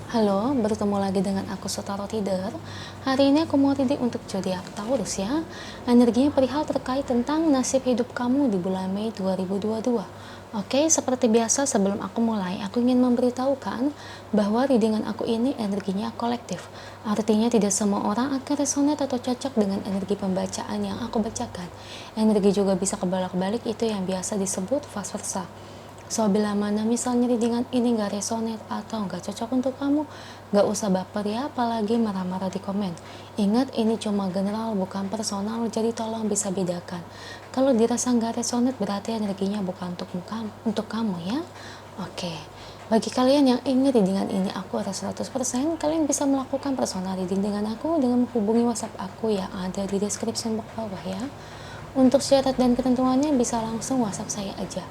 Halo, bertemu lagi dengan aku Sotaro Tider. Hari ini aku mau reading untuk zodiak Taurus ya. Energinya perihal terkait tentang nasib hidup kamu di bulan Mei 2022. Oke, seperti biasa sebelum aku mulai, aku ingin memberitahukan bahwa readingan aku ini energinya kolektif. Artinya tidak semua orang akan resonate atau cocok dengan energi pembacaan yang aku bacakan. Energi juga bisa kebalik-balik, itu yang biasa disebut vice versa. So, bila mana misalnya readingan ini gak resonate atau gak cocok untuk kamu, gak usah baper ya, apalagi marah-marah di komen. Ingat, ini cuma general, bukan personal, jadi tolong bisa bedakan. Kalau dirasa gak resonate, berarti energinya bukan untuk kamu ya. Oke, bagi kalian yang ingin readingan ini aku 100%, kalian bisa melakukan personal reading dengan aku dengan menghubungi WhatsApp aku yang ada di description box bawah ya. Untuk syarat dan ketentuannya bisa langsung WhatsApp saya aja.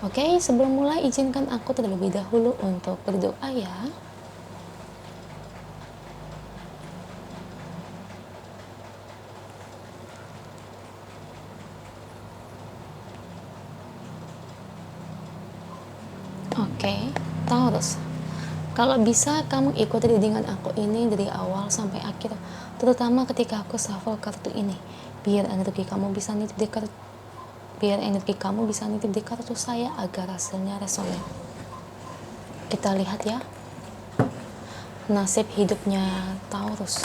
Oke, sebelum mulai izinkan aku terlebih dahulu untuk berdoa ya. Oke, Taurus. Kalau bisa kamu ikut readingan aku ini dari awal sampai akhir, terutama ketika aku shuffle kartu ini, biar energi kamu bisa nitip di kartu saya agar hasilnya resonan. Kita lihat ya, nasib hidupnya Taurus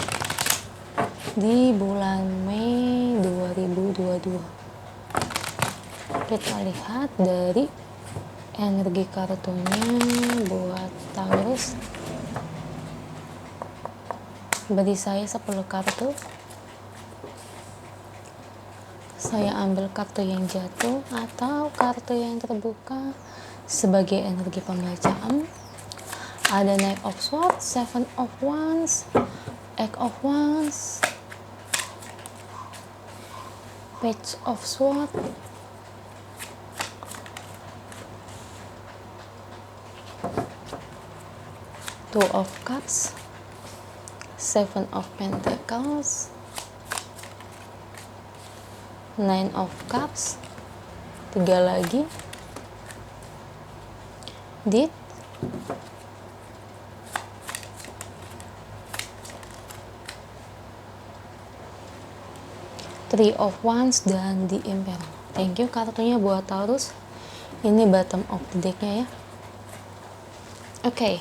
di bulan Mei 2022. Kita lihat dari energi kartunya buat Taurus. Bagi saya 10 kartu. Saya ambil kartu yang jatuh atau kartu yang terbuka sebagai energi pembacaan. Ada Knight of Swords, Seven of Wands, Eight of Wands, Page of Swords, Two of Cups, Seven of Pentacles, Nine of Cups, 3 lagi, Death, Three of Wands, dan The Emperor. Thank you kartunya buat Taurus. Ini bottom of the decknya ya. Oke,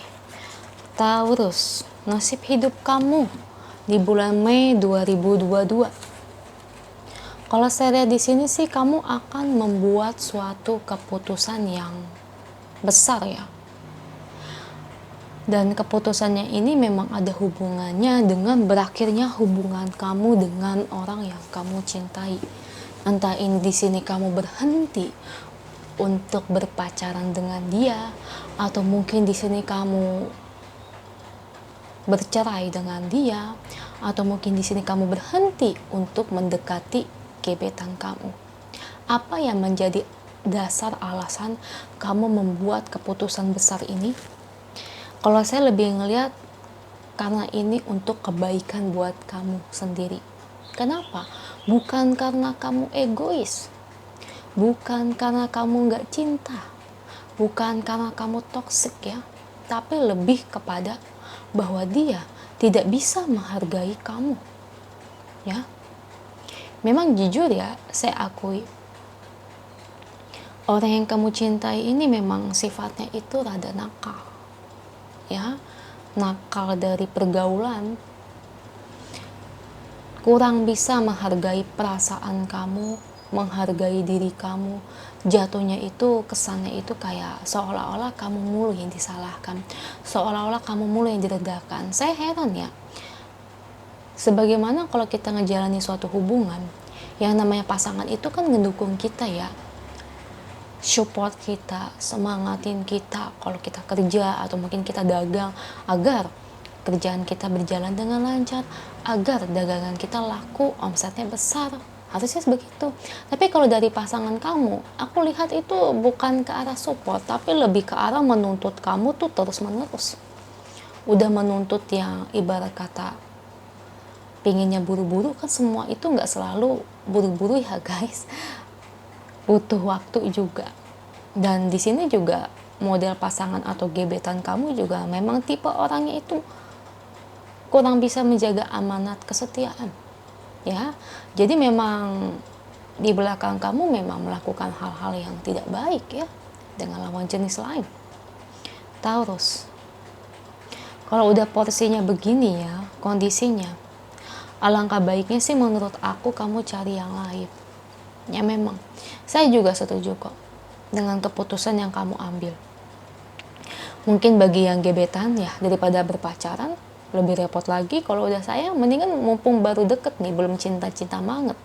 Taurus, nasib hidup kamu di bulan Mei 2022. Kalau saya lihat di sini sih kamu akan membuat suatu keputusan yang besar ya. Dan keputusannya ini memang ada hubungannya dengan berakhirnya hubungan kamu dengan orang yang kamu cintai. Entah ini di sini kamu berhenti untuk berpacaran dengan dia, atau mungkin di sini kamu bercerai dengan dia, atau mungkin di sini kamu berhenti untuk mendekati gebetan kamu. Apa yang menjadi dasar alasan kamu membuat keputusan besar ini? Kalau saya lebih ngelihat karena ini untuk kebaikan buat kamu sendiri. Kenapa? Bukan karena kamu egois, bukan karena kamu gak cinta, bukan karena kamu toksik ya, tapi lebih kepada bahwa dia tidak bisa menghargai kamu ya. Memang jujur ya, saya akui orang yang kamu cintai ini memang sifatnya itu rada nakal ya, nakal dari pergaulan, kurang bisa menghargai perasaan kamu, menghargai diri kamu. Jatuhnya itu, kesannya itu kayak seolah-olah kamu mulu yang disalahkan, seolah-olah kamu mulu yang direndahkan. Saya heran ya, sebagaimana kalau kita ngejalani suatu hubungan, yang namanya pasangan itu kan ngedukung kita ya, support kita, semangatin kita kalau kita kerja atau mungkin kita dagang, agar kerjaan kita berjalan dengan lancar, agar dagangan kita laku, omsetnya besar. Harusnya begitu. Tapi kalau dari pasangan kamu, aku lihat itu bukan ke arah support, tapi lebih ke arah menuntut kamu tuh terus menerus. Udah menuntut yang ibarat kata pinginnya buru-buru, kan semua itu nggak selalu buru-buru ya guys, butuh waktu juga. Dan di sini juga model pasangan atau gebetan kamu juga memang tipe orangnya itu kurang bisa menjaga amanat kesetiaan, ya. Jadi memang di belakang kamu memang melakukan hal-hal yang tidak baik ya dengan lawan jenis lain. Taurus, kalau udah porsinya begini ya kondisinya, alangkah baiknya sih menurut aku kamu cari yang lain. Ya memang, saya juga setuju kok dengan keputusan yang kamu ambil. Mungkin bagi yang gebetan ya, daripada berpacaran, lebih repot lagi kalau udah sayang, mendingan mumpung baru deket nih, belum cinta-cinta banget.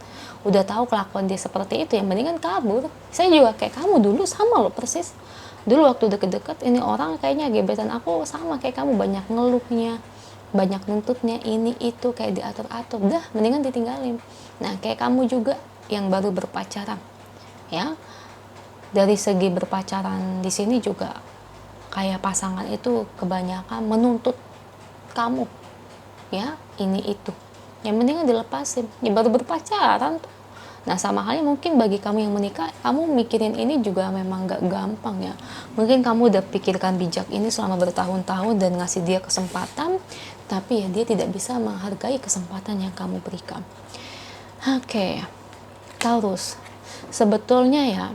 Udah tahu kelakuan dia seperti itu, yang mendingan kabur. Saya juga kayak kamu dulu, sama loh persis. Dulu waktu deket-deket, ini orang kayaknya gebetan aku sama kayak kamu, banyak ngeluhnya, banyak nuntutnya, ini itu kayak diatur-atur, dah mendingan ditinggalin. Nah kayak kamu juga yang baru berpacaran, ya dari segi berpacaran di sini juga kayak pasangan itu kebanyakan menuntut kamu, ya ini itu, yang mendingan dilepasin, ya baru berpacaran tuh. Nah sama halnya mungkin bagi kamu yang menikah, kamu mikirin ini juga memang gak gampang ya. Mungkin kamu udah pikirkan bijak ini selama bertahun-tahun dan ngasih dia kesempatan, tapi ya dia tidak bisa menghargai kesempatan yang kamu berikan. Oke, Taurus, sebetulnya ya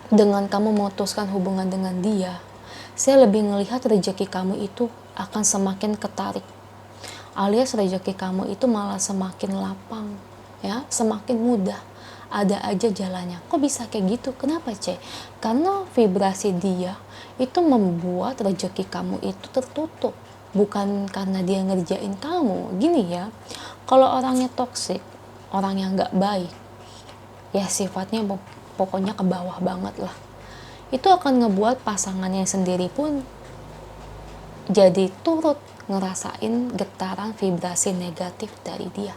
dengan kamu memutuskan hubungan dengan dia, saya lebih melihat rezeki kamu itu akan semakin ketarik, alias rezeki kamu itu malah semakin lapang, ya semakin mudah, ada aja jalannya. Kok bisa kayak gitu? Kenapa C? Karena vibrasi dia itu membuat rezeki kamu itu tertutup, bukan karena dia ngerjain kamu. Gini ya, kalau orangnya toksik, orang yang nggak baik, ya sifatnya pokoknya ke bawah banget lah, itu akan ngebuat pasangannya sendiri pun jadi turut ngerasain getaran vibrasi negatif dari dia.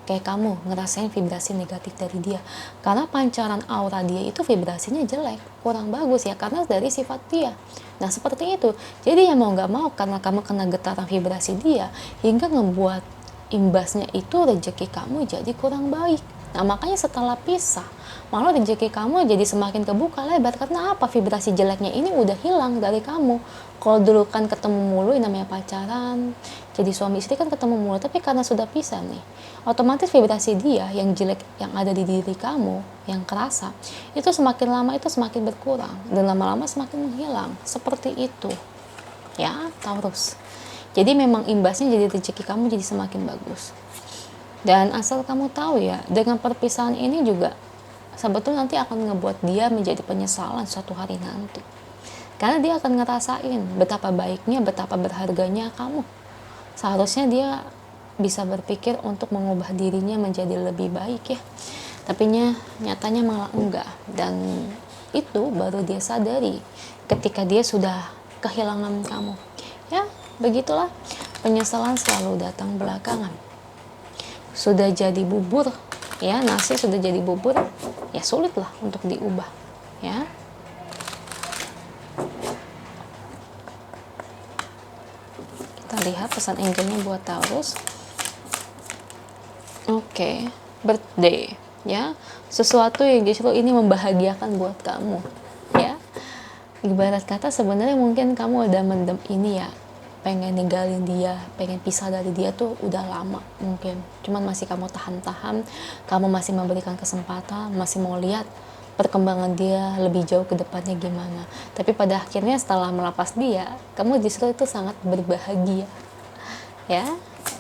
Kayak kamu ngerasain vibrasi negatif dari dia, karena pancaran aura dia itu vibrasinya jelek, kurang bagus ya, karena dari sifat dia. Nah seperti itu, jadi ya mau gak mau karena kamu kena getaran vibrasi dia, hingga ngebuat imbasnya itu rezeki kamu jadi kurang baik. Nah makanya setelah pisah, malah rezeki kamu jadi semakin kebuka lebar. Karena apa? Vibrasi jeleknya ini udah hilang dari kamu. Kalau dulu kan ketemu mulu, yang namanya pacaran, jadi suami istri kan ketemu mulu, tapi karena sudah pisah nih, otomatis vibrasi dia yang jelek yang ada di diri kamu, yang kerasa, itu semakin lama itu semakin berkurang, dan lama-lama semakin menghilang. Seperti itu ya Taurus. Jadi memang imbasnya jadi rezeki kamu jadi semakin bagus. Dan asal kamu tahu ya, dengan perpisahan ini juga sebetulnya nanti akan ngebuat dia menjadi penyesalan suatu hari nanti. Karena dia akan ngerasain betapa baiknya, betapa berharganya kamu. Seharusnya dia bisa berpikir untuk mengubah dirinya menjadi lebih baik ya. Tapi nyatanya malah enggak. Dan itu baru dia sadari ketika dia sudah kehilangan kamu. Ya, begitulah. Penyesalan selalu datang belakangan. Sudah jadi bubur, ya nasi sudah jadi bubur, ya sulit lah untuk diubah, ya. Kita lihat pesan angelnya buat Taurus. Oke, birthday, ya, sesuatu yang justru ini membahagiakan buat kamu, ya. Ibarat kata sebenarnya mungkin kamu udah mendem ini ya, pengen ninggalin dia, pengen pisah dari dia tuh udah lama mungkin, cuman masih kamu tahan-tahan, kamu masih memberikan kesempatan, masih mau lihat perkembangan dia lebih jauh ke depannya gimana. Tapi pada akhirnya setelah melepas dia, kamu justru itu sangat berbahagia, ya.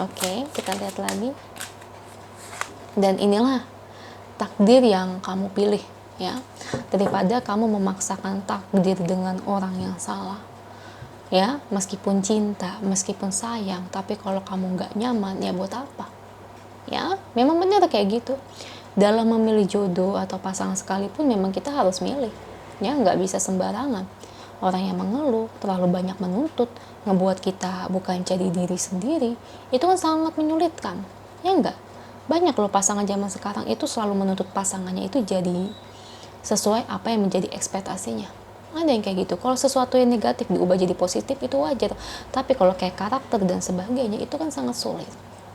Oke, kita lihat lagi. Dan inilah takdir yang kamu pilih, ya, daripada kamu memaksakan takdir dengan orang yang salah. Ya, meskipun cinta, meskipun sayang, tapi kalau kamu nggak nyaman, ya buat apa? Ya, memang benar kayak gitu. Dalam memilih jodoh atau pasangan sekalipun, memang kita harus milih. Ya, nggak bisa sembarangan. Orang yang mengeluh, terlalu banyak menuntut, ngebuat kita bukan jadi diri sendiri, itu kan sangat menyulitkan. Ya enggak? Banyak loh pasangan zaman sekarang itu selalu menuntut pasangannya itu jadi sesuai apa yang menjadi ekspektasinya. Ada yang kayak gitu. Kalau sesuatu yang negatif diubah jadi positif itu wajar. Tapi kalau kayak karakter dan sebagainya itu kan sangat sulit.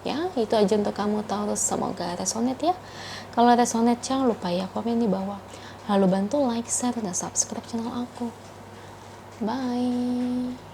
Ya, itu aja untuk kamu Taurus. Semoga resonate ya. Kalau resonate jangan lupa ya komen di bawah. Lalu bantu like, share, dan subscribe channel aku. Bye.